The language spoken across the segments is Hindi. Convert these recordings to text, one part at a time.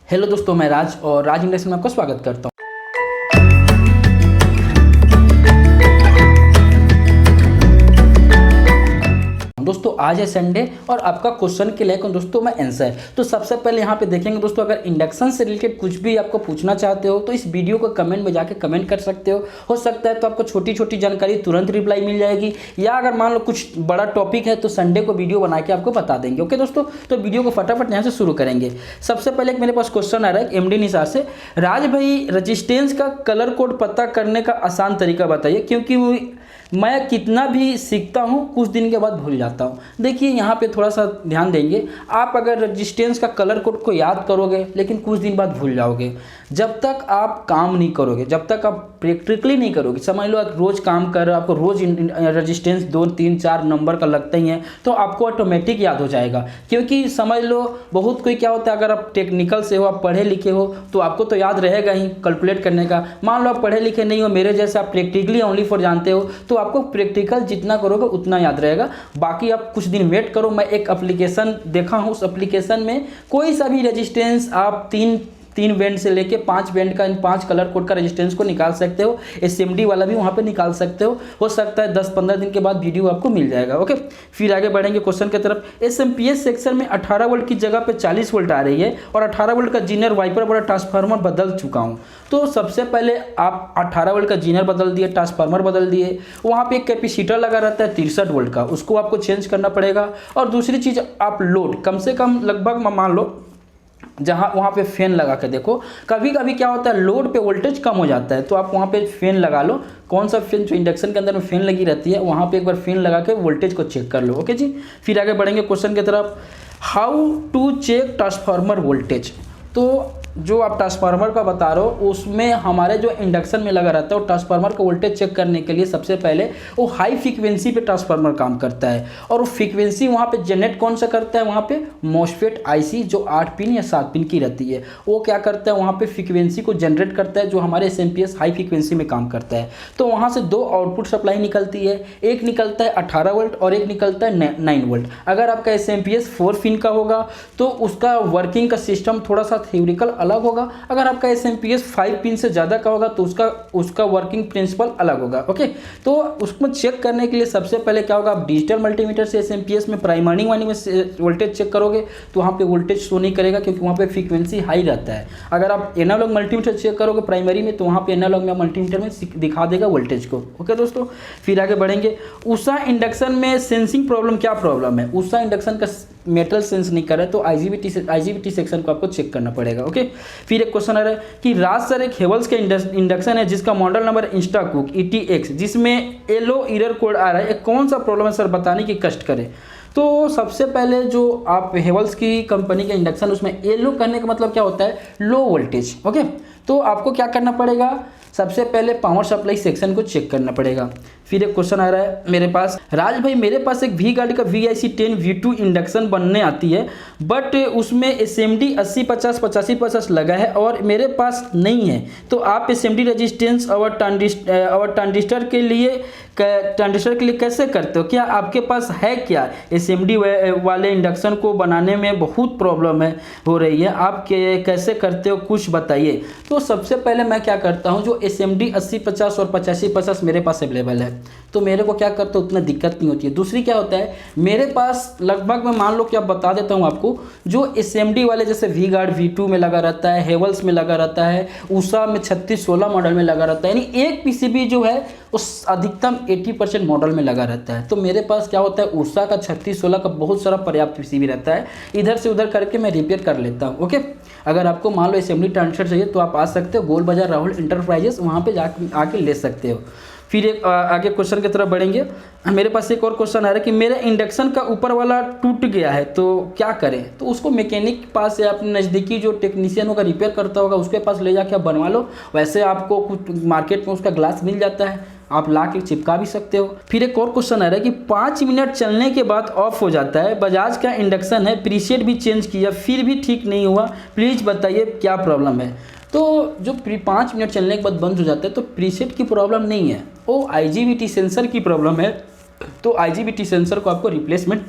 हेलो दोस्तों, मैं राज और राज इंडस्ट्री में आपका स्वागत करता हूँ। दोस्तों आज है संडे और आपका क्वेश्चन के लेकर दोस्तों मैं आंसर। तो सबसे पहले यहाँ पे देखेंगे दोस्तों, अगर इंडक्शन से रिलेटेड कुछ भी आपको पूछना चाहते हो तो इस वीडियो को कमेंट में जाके कमेंट कर सकते हो सकता है तो आपको छोटी छोटी जानकारी तुरंत रिप्लाई मिल जाएगी, या अगर मान लो कुछ बड़ा टॉपिक है तो संडे को वीडियो बना के आपको बता देंगे। ओके दोस्तों, तो वीडियो को फटाफट यहाँ से शुरू करेंगे। सबसे पहले एक मेरे पास क्वेश्चन आ रहा है एमडी निसार से, राज भाई रजिस्टेंस का कलर कोड पता करने का आसान तरीका बताइए, क्योंकि मैं कितना भी सीखता हूँ कुछ दिन के बाद भूल जाता हूँ। देखिए यहाँ पे थोड़ा सा ध्यान देंगे, आप अगर रजिस्टेंस का कलर कोड को याद करोगे लेकिन कुछ दिन बाद भूल जाओगे। जब तक आप काम नहीं करोगे, जब तक आप प्रैक्टिकली नहीं करोगे, समझ लो आप रोज़ काम कर रहे हो, आपको रोज़ रजिस्टेंस 2 3 4 नंबर का लगता ही है तो आपको ऑटोमेटिक याद हो जाएगा। क्योंकि समझ लो बहुत कोई क्या होता है, अगर आप टेक्निकल से हो, आप पढ़े लिखे हो तो आपको तो याद रहेगा ही कैलकुलेट करने का। मान लो आप पढ़े लिखे नहीं हो, मेरे जैसे आप प्रैक्टिकली ओनली फॉर जानते हो तो आपको प्रैक्टिकल जितना करोगे उतना याद रहेगा। बाकी आप कुछ दिन वेट करो, मैं एक एप्लीकेशन देखा हूँ, उस एप्लीकेशन में कोई सा भी रेजिस्टेंस आप तीन बैंड से लेके 5 बैंड का, इन 5 कलर कोड का रेजिस्टेंस को निकाल सकते हो। एसएमडी वाला भी वहाँ पे निकाल सकते हो सकता है 10-15 दिन के बाद वीडियो आपको मिल जाएगा। ओके, फिर आगे बढ़ेंगे क्वेश्चन की तरफ। एसएमपीएस सेक्शन में 18 वोल्ट की जगह पे 40 वोल्ट आ रही है और 18 वोल्ट का जीनर वाइपर बड़ा ट्रांसफार्मर बदल चुका हूँ। तो सबसे पहले आप 18 वोल्ट का जीनर बदल दिए, ट्रांसफार्मर बदल दिए, वहाँ पे एक कैपेसिटर लगा रहता है 63 वोल्ट का, उसको आपको चेंज करना पड़ेगा। और दूसरी चीज़, आप लोड कम से कम लगभग मान लो जहाँ वहाँ पे फैन लगा के देखो, कभी कभी क्या होता है लोड पे वोल्टेज कम हो जाता है तो आप वहाँ पे फैन लगा लो। कौन सा फैन, जो इंडक्शन के अंदर में फैन लगी रहती है वहाँ पे एक बार फैन लगा के वोल्टेज को चेक कर लो। ओके जी, फिर आगे बढ़ेंगे क्वेश्चन की तरफ। How to check transformer voltage. तो जो आप ट्रांसफार्मर का बता रहे हो उसमें हमारे जो इंडक्शन में लगा रहता है, वो ट्रांसफार्मर का वोल्टेज चेक करने के लिए सबसे पहले वो हाई फ्रीक्वेंसी पे ट्रांसफार्मर काम करता है। और वो फ्रीक्वेंसी वहाँ पे जनरेट कौन सा करता है, वहाँ पे मॉसफेट आईसी जो 8 पिन या 7 पिन की रहती है, वो क्या करता है वहाँ पे फ्रीक्वेंसी को जनरेट करता है, जो हमारे एसएमपीएस हाई फ्रीक्वेंसी में काम करता है। तो वहाँ से 2 आउटपुट सप्लाई निकलती है, एक निकलता है 18 वोल्ट और एक निकलता है 9 वोल्ट। अगर आपका एसएमपीएस 4 पिन का होगा तो उसका वर्किंग का सिस्टम थोड़ा सा थ्योरिटिकल अलग होगा। अगर आपका एसएमपीएस 5 पिन से ज़्यादा का होगा तो उसका वर्किंग प्रिंसिपल अलग होगा। ओके, तो उसको चेक करने के लिए सबसे पहले क्या होगा, आप डिजिटल मल्टीमीटर से एसएमपीएस में प्राइमरी वाइंडिंग में वोल्टेज चेक करोगे तो वहाँ पे वोल्टेज शो नहीं करेगा क्योंकि वहाँ पे फ्रीक्वेंसी हाई रहता है। अगर आप एनालॉग मल्टीमीटर चेक करोगे प्राइमरी में तो वहाँ पे एनालॉग में मल्टीमीटर में दिखा देगा वोल्टेज को। ओके दोस्तों, फिर आगे बढ़ेंगे। उषा इंडक्शन में सेंसिंग प्रॉब्लम, क्या प्रॉब्लम है, उषा इंडक्शन का मेटल सेंस नहीं कर रहा है तो आईजीबीटी सेक्शन को आपको चेक करना पड़ेगा। ओके, फिर एक क्वेश्चन आ रहा है कि राज सर एक हेवल्स का इंडक्शन है जिसका मॉडल नंबर इंस्टाकुक ETX जिसमें येलो एरर कोड आ रहा है, कौन सा प्रॉब्लम है सर बताने की कष्ट करें। तो सबसे पहले जो आप हेवल्स की कंपनी का इंडक्शन, उसमें येलो करने का मतलब क्या होता है, लो वोल्टेज। ओके, तो आपको क्या करना पड़ेगा, सबसे पहले पावर सप्लाई सेक्शन को चेक करना पड़ेगा। फिर एक क्वेश्चन आ रहा है मेरे पास, राज भाई मेरे पास एक वी गार्ड का VIC10 V2 इंडक्शन बनने आती है बट उसमें एसएमडी 80-50 85-50 लगा है और मेरे पास नहीं है, तो आप एसएमडी रेजिस्टेंस और ट्रांजिस्टर के लिए कैसे करते हो, क्या आपके पास है क्या, एसएमडी वाले इंडक्शन को बनाने में बहुत प्रॉब्लम हो रही है, आप कैसे करते हो कुछ बताइए। तो सबसे पहले मैं क्या करता हूँ, जो एसएमडी 80-50 और 85-50 मेरे पास अवेलेबल है तो मेरे को क्या करता है उतना दिक्कत नहीं होती है। दूसरी क्या होता है, मेरे पास लगभग मैं मान लो कि आप बता देता हूँ आपको, जो एसएमडी वाले जैसे वी गार्ड V2 में लगा रहता है, हेवल्स में लगा रहता है, उषा में 3616 मॉडल में लगा रहता है, यानी एक पीसीबी जो है उस अधिकतम 80% मॉडल में लगा रहता है। तो मेरे पास क्या होता है, उषा का 3616 का बहुत सारा पर्याप्त पीसीबी रहता है, इधर से उधर करके मैं रिपेयर कर लेता हूँ। ओके, अगर आपको मान लो एसएमडी ट्रांजिस्टर चाहिए तो आप आ सकते हो गोल बाजार राहुल इंटरप्राइजेस, वहाँ पे आके ले सकते हो। फिर एक आगे क्वेश्चन की तरफ बढ़ेंगे। मेरे पास एक और क्वेश्चन आ रहा है कि मेरे इंडक्शन का ऊपर वाला टूट गया है तो क्या करें। तो उसको मैकेनिक के पास या अपने नज़दीकी जो टेक्नीशियन होगा, रिपेयर करता होगा, उसके पास ले जाके आप बनवा लो। वैसे आपको कुछ मार्केट में उसका ग्लास मिल जाता है, आप ला के चिपका भी सकते हो। फिर एक और क्वेश्चन आ रहा है कि 5 मिनट चलने के बाद ऑफ हो जाता है, बजाज का इंडक्शन है, प्रीसेट भी चेंज किया फिर भी ठीक नहीं हुआ, प्लीज़ बताइए क्या प्रॉब्लम है। तो जो 5 मिनट चलने के बाद बंद हो जाता है तो प्रीसेट की प्रॉब्लम नहीं है, वो IGBT सेंसर की प्रॉब्लम है। तो IGBT सेंसर को आपको रिप्लेसमेंट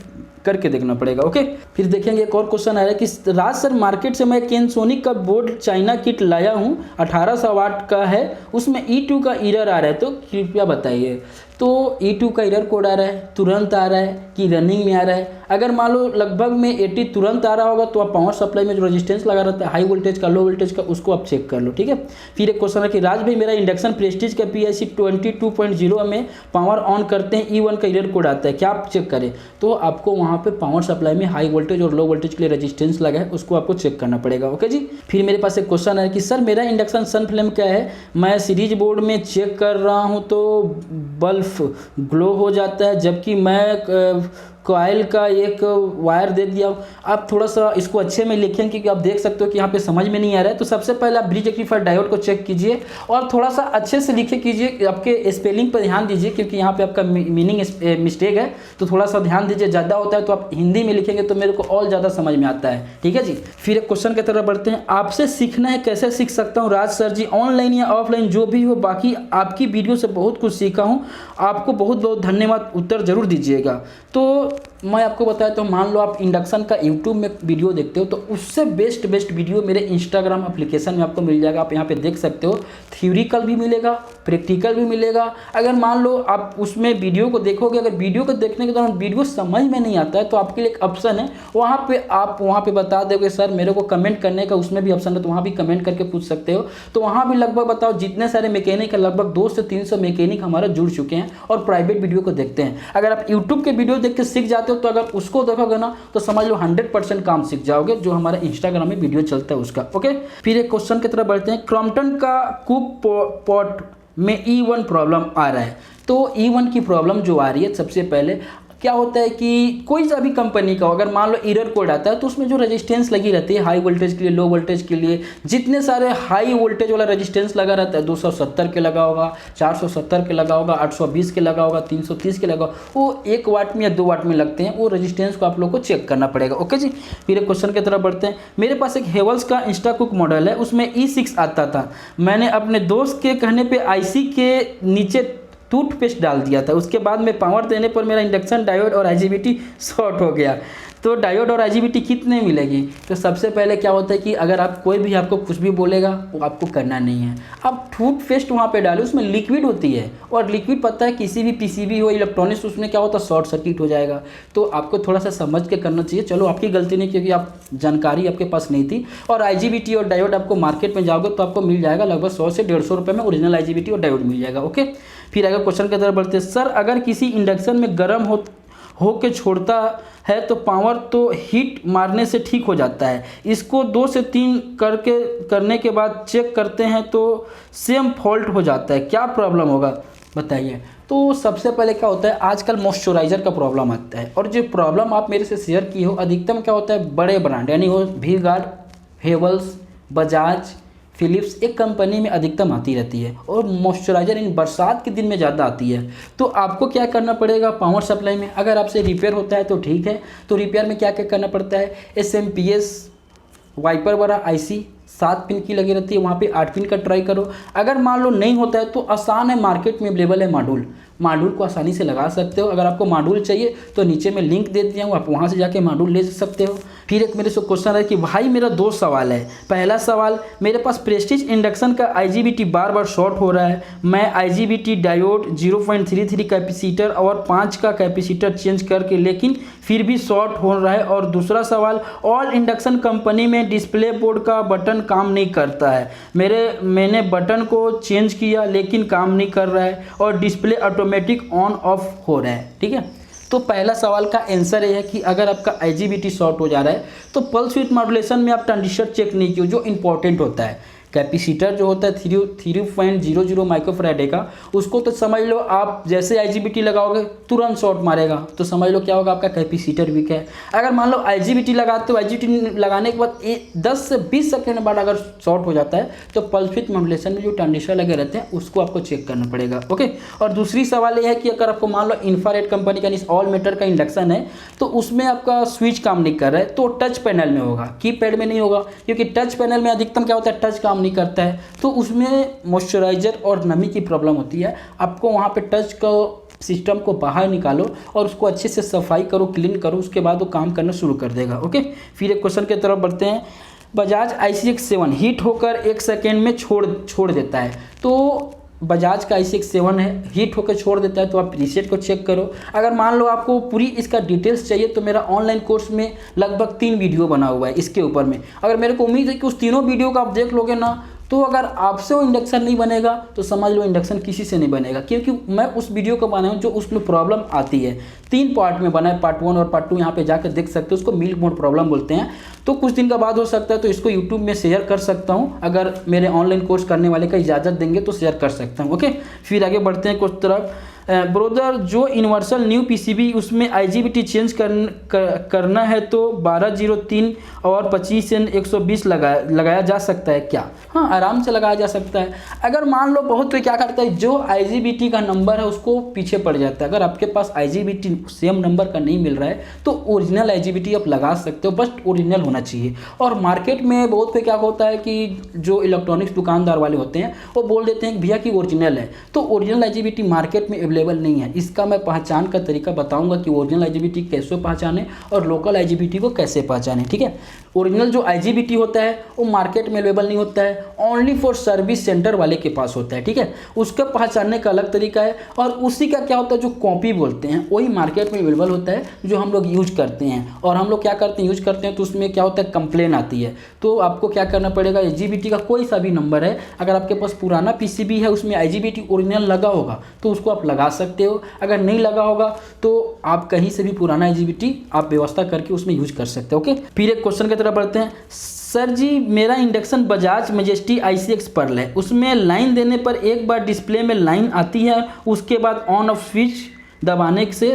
करके देखना पड़ेगा। ओके, फिर देखेंगे एक और क्वेश्चन आ रहा है कि राज सर मार्केट से मैं कैनसोनिक का बोर्ड चाइना किट लाया हूँ, 1800 वाट का है, उसमें E2 का एरर आ रहा है, तो कृपया बताइए। तो E2 का एरर कोड आ रहा है, तुरंत आ रहा है कि रनिंग में आ रहा है? अगर मान लो लगभग में 80 तुरंत आ रहा होगा तो आप पावर सप्लाई में जो रेजिस्टेंस लगा रहता है हाई वोल्टेज का लो वोल्टेज का, उसको आप चेक कर लो। ठीक है, फिर एक क्वेश्चन है कि राज भाई मेरा इंडक्शन प्रेस्टीज का PIC 22.0 में पावर ऑन करते हैं E1 का एरर कोड आता है, क्या आप चेक करें? तो आपको वहाँ पे पावर सप्लाई में हाई वोल्टेज और लो वोल्टेज के लिए रेजिस्टेंस लगा है, उसको आपको चेक करना पड़ेगा। ओके जी, फिर मेरे पास एक क्वेश्चन है कि सर मेरा इंडक्शन सन फ्लेम क्या है, मैं सीरीज बोर्ड में चेक कर रहा हूँ तो बल्ब ग्लो हो जाता है, जबकि मैं कॉइल का एक वायर दे दिया। आप थोड़ा सा इसको अच्छे में लिखें क्योंकि आप देख सकते हो कि यहाँ पे समझ में नहीं आ रहा है। तो सबसे पहले आप ब्रिज रेक्टिफायर डायोड को चेक कीजिए और थोड़ा सा अच्छे से लिखे कीजिए, आपके स्पेलिंग पर ध्यान दीजिए क्योंकि यहाँ पे आपका मीनिंग मिस्टेक है, तो थोड़ा सा ध्यान दीजिए। ज़्यादा होता है तो आप हिंदी में लिखेंगे तो मेरे को और ज़्यादा समझ में आता है। ठीक है जी, फिर एक क्वेश्चन की तरफ बढ़ते हैं। आपसे सीखना है, कैसे सीख सकता हूँ राज सर जी? ऑनलाइन या ऑफलाइन जो भी हो, बाकी आपकी वीडियो से बहुत कुछ सीखा हूँ, आपको बहुत बहुत धन्यवाद, उत्तर जरूर दीजिएगा। तो मैं आपको बताया, तो मान लो आप इंडक्शन का यूट्यूब में वीडियो देखते हो तो उससे बेस्ट वीडियो मेरे इंस्टाग्राम एप्लीकेशन में आपको मिल जाएगा। आप यहाँ पे देख सकते हो, थ्योरिकल भी मिलेगा, प्रैक्टिकल भी मिलेगा। अगर मान लो आप उसमें वीडियो को देखोगे, अगर वीडियो को देखने के दौरान वीडियो समझ में नहीं आता है तो आपके लिए एक ऑप्शन है, वहाँ पे आप वहाँ पे बता दोगे सर मेरे को कमेंट करने का, उसमें भी ऑप्शन है, तो वहाँ भी कमेंट करके पूछ सकते हो। तो वहाँ भी लगभग बताओ जितने सारे मैकेनिक है, लगभग 200 से 300 मैकेनिक हमारा जुड़ चुके हैं और प्राइवेट वीडियो को देखते हैं। अगर आप यूट्यूब के वीडियो देख के सीख जाते हो तो अगर उसको देखोगे ना तो समझ लो 100% काम सीख जाओगे, जो हमारा इंस्टाग्राम में वीडियो चलता है उसका। ओके, फिर एक क्वेश्चन की तरफ बढ़ते हैं। क्रॉम्पटन का कुक पॉट में E1 प्रॉब्लम आ रहा है। तो E1 की प्रॉब्लम जो आ रही है, सबसे पहले क्या होता है कि कोई सा भी कंपनी का अगर मान लो एरर कोड आता है तो उसमें जो रेजिस्टेंस लगी रहती है हाई वोल्टेज के लिए, लो वोल्टेज के लिए, जितने सारे हाई वोल्टेज वाला रेजिस्टेंस लगा रहता है, 270 के लगा होगा, 470 के लगा होगा, 820 के लगा होगा, 330 के लगा होगा, वो 1 वाट में या 2 वाट में लगते हैं। वो रेजिस्टेंस को आप लोग को चेक करना पड़ेगा। ओके जी, फिर एक क्वेश्चन की तरफ बढ़ते हैं। मेरे पास एक हेवल्स का इंस्टाकुक मॉडल है, उसमें E6 आता था। मैंने अपने दोस्त के कहने पर IC के नीचे टूथपेस्ट डाल दिया था, उसके बाद में पावर देने पर मेरा इंडक्शन डायोड और IGBT शॉर्ट हो गया। तो डायोड और IGBT कितने मिलेगी? तो सबसे पहले क्या होता है कि अगर आप कोई भी आपको कुछ भी बोलेगा वो आपको करना नहीं है। आप टूथपेस्ट वहाँ पे डालो, उसमें लिक्विड होती है और लिक्विड पता है किसी भी PCB हो इलेक्ट्रॉनिक्स, उसमें क्या होता है शॉर्ट सर्किट हो जाएगा। तो आपको थोड़ा सा समझ के करना चाहिए। चलो आपकी गलती नहीं क्योंकि आप जानकारी आपके पास नहीं थी। और IGBT और डायोड आपको मार्केट में जाओगे तो आपको मिल जाएगा लगभग 100 से 150 रुपये में ओरिजिनल IGBT और डायोड मिल जाएगा। ओके, फिर अगर क्वेश्चन की तरफ बढ़ते हैं। सर अगर किसी इंडक्शन में गर्म हो के छोड़ता है तो पावर तो हीट मारने से ठीक हो जाता है, इसको 2 से 3 करने के बाद चेक करते हैं तो सेम फॉल्ट हो जाता है, क्या प्रॉब्लम होगा बताइए? तो सबसे पहले क्या होता है, आजकल मॉइस्चराइज़र का प्रॉब्लम आता है और जो प्रॉब्लम आप मेरे से शेयर की हो, अधिकतम क्या होता है बड़े ब्रांड यानी हो वी-गार्ड, हेवल्स, बजाज, फिलिप्स, एक कंपनी में अधिकतम आती रहती है और मॉइस्चराइज़र इन बरसात के दिन में ज़्यादा आती है। तो आपको क्या करना पड़ेगा पावर सप्लाई में, अगर आपसे रिपेयर होता है तो ठीक है। तो रिपेयर में क्या क्या करना पड़ता है, SMPS वाइपर वाला IC 7 पिन की लगी रहती है, वहाँ पे 8 पिन का ट्राई करो। अगर मान लो नहीं होता है तो आसान है, मार्केट में अवेलेबल है मॉड्यूल को आसानी से लगा सकते हो। अगर आपको मॉड्यूल चाहिए तो नीचे में लिंक दे दिया हूँ, आप वहाँ से जाके मॉड्यूल ले सकते हो। फिर एक मेरे से क्वेश्चन है कि भाई मेरा 2 सवाल है। पहला सवाल, मेरे पास प्रेस्टीज इंडक्शन का IGBT बार बार शॉर्ट हो रहा है। मैं IGBT डायोड 0.33 कैपेसिटर और 5 का कैपेसिटर चेंज करके लेकिन फिर भी शॉर्ट हो रहा है। और दूसरा सवाल, ऑल इंडक्शन कंपनी में डिस्प्ले बोर्ड का बटन काम नहीं करता है। मैंने बटन को चेंज किया लेकिन काम नहीं कर रहा है और डिस्प्ले ऑटोमेटिक ऑन ऑफ हो रहा है। ठीक है, तो पहला सवाल का आंसर ये है कि अगर आपका IGBT शॉर्ट हो जा रहा है तो पल्स विड्थ मॉड्यूलेशन में आप ट्रांजिस्टर चेक नहीं किए, जो इंपॉर्टेंट होता है। कैपेसिटर जो होता है 3.00 माइक्रोफैराड का, उसको तो समझ लो आप जैसे IGBT लगाओगे तुरंत शॉर्ट मारेगा, तो समझ लो क्या होगा, आपका कैपेसिटर वीक है। अगर मान लो IGBT लगाते हो, IGBT लगाने के बाद 10 से 20 सेकेंड बाद अगर शॉर्ट हो जाता है तो पल्स विड्थ मॉड्यूलेशन में जो ट्रांजिस्टर लगे रहते हैं उसको आपको चेक करना पड़ेगा। ओके, और दूसरी सवाल ये है कि अगर आपको मान लो इंफ्रारेड कंपनी का ऑल मीटर का इंडक्शन है तो उसमें आपका स्विच काम नहीं कर रहा है तो टच पैनल में होगा, कीपैड में नहीं होगा, क्योंकि टच पैनल में अधिकतम क्या होता है टच काम नहीं करता है, तो उसमें मॉइस्चराइज़र और नमी की प्रॉब्लम होती है। आपको वहाँ पे टच को सिस्टम को बाहर निकालो और उसको अच्छे से सफाई करो, क्लीन करो, उसके बाद वो काम करना शुरू कर देगा। ओके, फिर एक क्वेश्चन की तरफ बढ़ते हैं। बजाज ICX7 हीट होकर 1 सेकेंड में छोड़ देता है। तो बजाज का ICX7 है, हीट होकर छोड़ देता है, तो आप प्रीसेट को चेक करो। अगर मान लो आपको पूरी इसका डिटेल्स चाहिए तो मेरा ऑनलाइन कोर्स में लगभग 3 वीडियो बना हुआ है इसके ऊपर में। अगर मेरे को उम्मीद है कि उस तीनों वीडियो को आप देख लोगे ना, तो अगर आपसे वो इंडक्शन नहीं बनेगा तो समझ लो इंडक्शन किसी से नहीं बनेगा, क्योंकि मैं उस वीडियो को बनाया हूँ जो उसमें प्रॉब्लम आती है। 3 पार्ट में बना है, पार्ट 1 और पार्ट 2, यहाँ पे जाकर देख सकते हो। उसको मिल्क मोड प्रॉब्लम बोलते हैं। तो कुछ दिन का बाद हो सकता है तो इसको यूट्यूब में शेयर कर सकता हूँ। अगर मेरे ऑनलाइन कोर्स करने वाले का इजाज़त देंगे तो शेयर कर सकता हूँ। ओके, फिर आगे बढ़ते हैं कुछ तरफ। ब्रोदर जो यूनिवर्सल न्यू PCB उसमें IGBT चेंज करना है तो 1203 और 25N120 लगाया जा सकता है क्या? हाँ, आराम से लगाया जा सकता है। अगर मान लो बहुत कोई क्या करता है, जो IGBT का नंबर है उसको पीछे पड़ जाता है। अगर आपके पास IGBT सेम नंबर का नहीं मिल रहा है तो ओरिजिनल IGBT आप लगा सकते हो, बस ओरिजिनल होना चाहिए। और मार्केट में बहुत कोई क्या होता है कि जो इलेक्ट्रॉनिक्स दुकानदार वाले होते हैं वो बोल देते हैं कि भैया की ओरिजिनल है, तो ओरिजिनल IGBT मार्केट में अवेलेबल नहीं है। इसका मैं पहचान का तरीका बताऊंगा कि ओरिजिनल IGBT कैसे पहचाने और लोकल IGBT को कैसे पहचाने। ठीक है, ओरिजिनल जो IGBT होता है वो मार्केट में अवेलेबल नहीं होता है, ओनली फॉर सर्विस सेंटर वाले के पास होता है। ठीक है, उसका पहचानने का अलग तरीका है। और उसी का क्या होता है, जो कॉपी बोलते हैं वही मार्केट में अवेलेबल होता है, जो हम लोग यूज करते हैं। और हम लोग क्या करते हैं, यूज करते हैं तो उसमें क्या होता है, कंप्लेन आती है। तो आपको क्या करना पड़ेगा, IGBT का कोई सा भी नंबर है, अगर आपके पास पुराना PCB है उसमें IGBT ओरिजिनल लगा होगा तो उसको आप लगा सकते हो। अगर नहीं लगा होगा तो आप कहीं से भी पुराना IGBT आप व्यवस्था करके उसमें यूज कर सकते हो। ओके, फिर एक क्वेश्चन की तरफ बढ़ते हैं। सर जी, मेरा induction Bajaj majesty ICX pearl है, उसमें लाइन देने पर एक बार डिस्प्ले में लाइन आती है, उसके बाद ऑन ऑफ स्विच दबाने से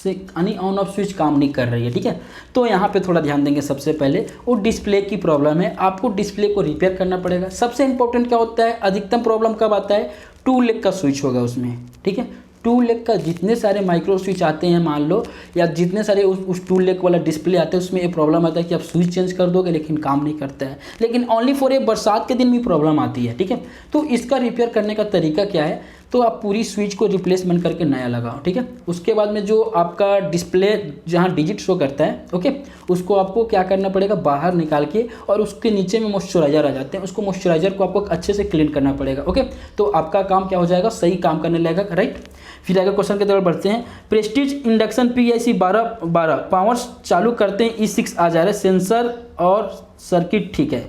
यानी ऑन ऑफ स्विच काम नहीं कर रही है। ठीक है, तो यहाँ पे थोड़ा ध्यान देंगे। सबसे पहले वो डिस्प्ले की प्रॉब्लम है, आपको डिस्प्ले को रिपेयर करना पड़ेगा। सबसे इंपॉर्टेंट क्या होता है, अधिकतम प्रॉब्लम कब आता है, 2 लेग का स्विच होगा उसमें। ठीक है, 2 लेग का जितने सारे माइक्रो स्विच आते हैं मान लो, या जितने सारे उस 2 लेग वाला डिस्प्ले आते हैं, उसमें ये प्रॉब्लम आता है कि आप स्विच चेंज कर दोगे लेकिन काम नहीं करता है। लेकिन ओनली फॉर ये बरसात के दिन भी प्रॉब्लम आती है। ठीक है, तो इसका रिपेयर करने का तरीका क्या है, तो आप पूरी स्विच को रिप्लेसमेंट करके नया लगाओ। ठीक है, उसके बाद में जो आपका डिस्प्ले जहाँ डिजिट शो करता है, ओके, उसको आपको क्या करना पड़ेगा, बाहर निकाल के, और उसके नीचे में मॉइस्चराइजर आ जाते हैं, उसको मॉइस्चराइजर को आपको अच्छे से क्लीन करना पड़ेगा। ओके, तो आपका काम क्या हो जाएगा, सही काम करने लगेगा। राइट, फिर आगे क्वेश्चन की तरफ बढ़ते हैं। प्रेस्टीज इंडक्शन PIC 12 पावर चालू करते हैं E6 आ जा रहा है, सेंसर और सर्किट ठीक है।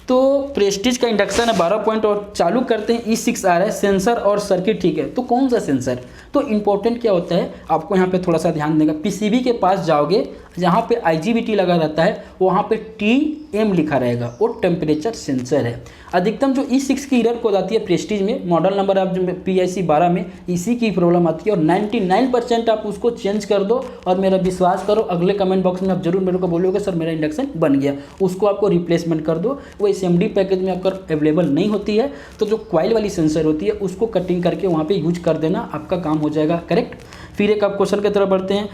तो प्रेस्टीज का इंडक्शन है 12 पॉइंट और चालू करते हैं E6 आ रहा है, सेंसर और सर्किट ठीक है। तो कौन सा सेंसर, तो इंपॉर्टेंट क्या होता है, आपको यहाँ पे थोड़ा सा ध्यान देगा। PCB के पास जाओगे, जहाँ पे IGBT लगा रहता है वहाँ पे TM लिखा रहेगा, वो टेम्परेचर सेंसर है। अधिकतम जो E6 की एरर कोड आती है प्रेस्टीज में, मॉडल नंबर आप जो PIC 12 में इसी की प्रॉब्लम आती है, और 99% आप उसको चेंज कर दो। और मेरा विश्वास करो, अगले कमेंट बॉक्स में आप जरूर मेरे को बोलोगे सर मेरा इंडक्शन बन गया, उसको आपको रिप्लेसमेंट कर दो। वो SMD पैकेज में आपका अवेलेबल नहीं होती है, तो जो कॉइल वाली सेंसर होती है उसको कटिंग करके वहाँ पर यूज कर देना, आपका काम हो जाएगा। करेक्ट, फिर एक आप क्वेश्चन की तरफ बढ़ते हैं।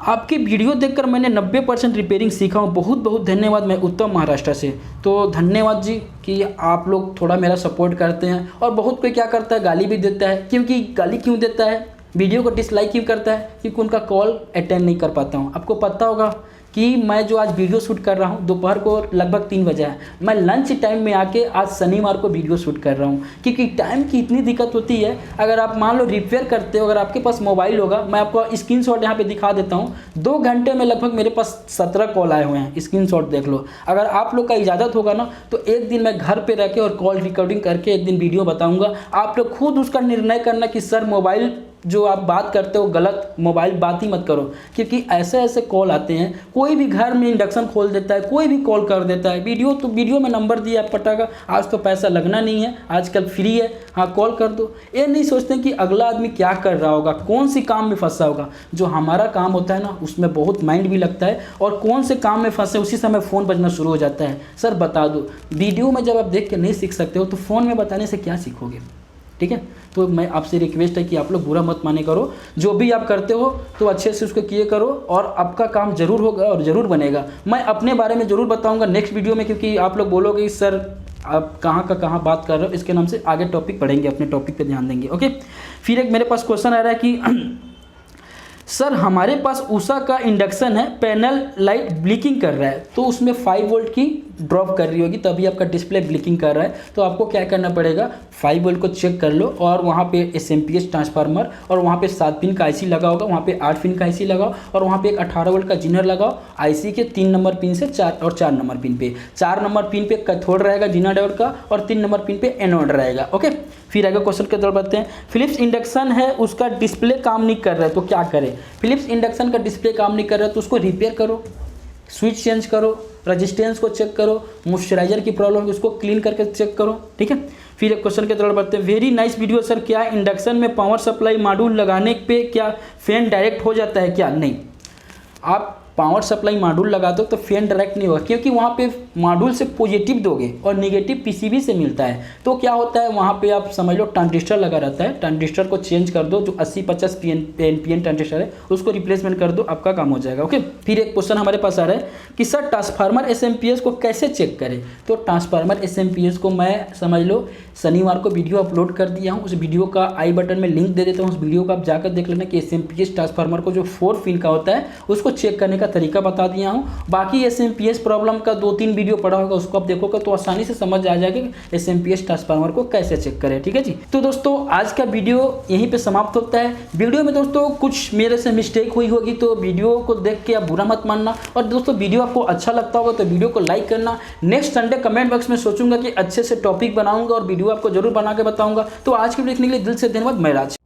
आपकी वीडियो देखकर मैंने 90% रिपेयरिंग सीखा हूँ, बहुत बहुत धन्यवाद। मैं उत्तम महाराष्ट्र से। तो धन्यवाद जी कि आप लोग थोड़ा मेरा सपोर्ट करते हैं। और बहुत कोई क्या करता है, गाली भी देता है। क्योंकि गाली क्यों देता है, वीडियो को डिसलाइक क्यों करता है, क्योंकि उनका कॉल अटेंड नहीं कर पाता हूँ। आपको पता होगा कि मैं जो आज वीडियो शूट कर रहा हूँ दोपहर को लगभग 3 बजे है, मैं लंच टाइम में आके आज शनिवार को वीडियो शूट कर रहा हूँ, क्योंकि टाइम की इतनी दिक्कत होती है। अगर आप मान लो रिपेयर करते हो, अगर आपके पास मोबाइल होगा, मैं आपको स्क्रीनशॉट यहाँ पे दिखा देता हूँ। 2 घंटे में लगभग मेरे पास 17 कॉल आए हुए हैं, स्क्रीनशॉट देख लो। अगर आप लोग का इजाज़त होगा ना तो एक दिन मैं घर पर रह के और कॉल रिकॉर्डिंग करके एक दिन वीडियो बताऊँगा। आप लोग खुद उसका निर्णय करना कि सर मोबाइल जो आप बात करते हो गलत, मोबाइल बात ही मत करो, क्योंकि ऐसे ऐसे कॉल आते हैं। कोई भी घर में इंडक्शन खोल देता है, कोई भी कॉल कर देता है। वीडियो में नंबर दिया पटाखा, आज तो पैसा लगना नहीं है, आजकल फ्री है, हाँ कॉल कर दो। ये नहीं सोचते कि अगला आदमी क्या कर रहा होगा, कौन सी काम में फंसा होगा। जो हमारा काम होता है ना उसमें बहुत माइंड भी लगता है, और कौन से काम में फंसे उसी समय फ़ोन बजना शुरू हो जाता है। सर बता दो, वीडियो में जब आप देख के नहीं सीख सकते हो तो फ़ोन में बताने से क्या सीखोगे। ठीक है, तो मैं आपसे रिक्वेस्ट है कि आप लोग बुरा मत माने करो, जो भी आप करते हो तो अच्छे से उसको किए करो, और आपका काम जरूर होगा और ज़रूर बनेगा। मैं अपने बारे में ज़रूर बताऊंगा नेक्स्ट वीडियो में, क्योंकि आप लोग बोलोगे सर आप कहाँ का कहाँ बात कर रहे हो, इसके नाम से आगे टॉपिक पढ़ेंगे, अपने टॉपिक पे ध्यान देंगे। ओके, फिर एक मेरे पास क्वेश्चन आ रहा है कि सर हमारे पास उषा का इंडक्शन है, पैनल लाइट ब्लिंकिंग कर रहा है, तो उसमें 5 वोल्ट की ड्रॉप कर रही होगी तभी आपका डिस्प्ले ब्लिंकिंग कर रहा है। तो आपको क्या करना पड़ेगा, 5 वोल्ट को चेक कर लो और वहाँ पे एसएमपीएस ट्रांसफार्मर और वहाँ पे 7 पिन का आईसी लगा होगा, वहाँ पे 8 पिन का आईसी लगाओ और वहाँ पे एक 18 वोल्ट का जीनर लगाओ आईसी के 3 नंबर पिन से 4 और 4 नंबर पिन पे। 4 नंबर पिन पे कैथोड रहेगा जीनर डायोड का और 3 नंबर पिन पे एनोड रहेगा। ओके, फिर आगे क्वेश्चन के तरफ बढ़ते हैं। फिलिप्स इंडक्शन है, उसका डिस्प्ले काम नहीं कर रहा है तो क्या करें। फिलिप्स इंडक्शन का डिस्प्ले काम नहीं कर रहा है तो उसको रिपेयर करो, स्विच चेंज करो, रेजिस्टेंस को चेक करो, मॉइस्चराइजर की प्रॉब्लम है उसको क्लीन करके चेक करो। ठीक है, फिर एक क्वेश्चन के तरफ बढ़ते हैं। वेरी नाइस वीडियो सर, क्या इंडक्शन में पावर सप्लाई मॉड्यूल लगाने पे क्या फैन डायरेक्ट हो जाता है क्या। नहीं, आप पावर सप्लाई मॉड्यूल लगाते हो तो फैन डायरेक्ट नहीं होगा, क्योंकि वहाँ पे मॉड्यूल से पॉजिटिव दोगे और नेगेटिव पीसीबी से मिलता है। तो क्या होता है, वहाँ पे आप समझ लो ट्रांजिस्टर लगा रहता है, ट्रांजिस्टर को चेंज कर दो, जो 80-50 एनपीएन ट्रांजिस्टर है उसको रिप्लेसमेंट कर दो, आपका काम हो जाएगा। ओके, फिर एक क्वेश्चन हमारे पास आ रहा है कि सर ट्रांसफार्मर एसएमपीएस को कैसे चेक करें। तो ट्रांसफार्मर एसएमपीएस को मैं समझ लो शनिवार को वीडियो अपलोड कर दिया हूँ, उस वीडियो का आई बटन में लिंक दे देता हूँ, उस वीडियो को आप जाकर देख लेना कि एसएमपीएस ट्रांसफार्मर को जो 4 पिन का होता है उसको चेक करने का तरीका बता दिया हूँ। बाकी एसएमपीएस प्रॉब्लम का 2-3 वीडियो पड़ा होगा, उसको आप देखोगे तो आसानी से समझ आ जाएगा कि एसएमपीएस ट्रांसफार्मर को कैसे चेक करें। ठीक है जी, तो दोस्तों आज का वीडियो यहीं पे समाप्त होता है। वीडियो में दोस्तों कुछ मेरे से मिस्टेक हुई होगी तो वीडियो को देख के आप बुरा मत मानना, और दोस्तों वीडियो आपको अच्छा लगता होगा तो वीडियो को लाइक करना। नेक्स्ट संडे कमेंट बॉक्स में सोचूंगा कि अच्छे से टॉपिक बनाऊंगा और वीडियो आपको जरूर बना के बताऊंगा। तो आज के वीडियो देखने के लिए दिल से धन्यवाद। मैं राज।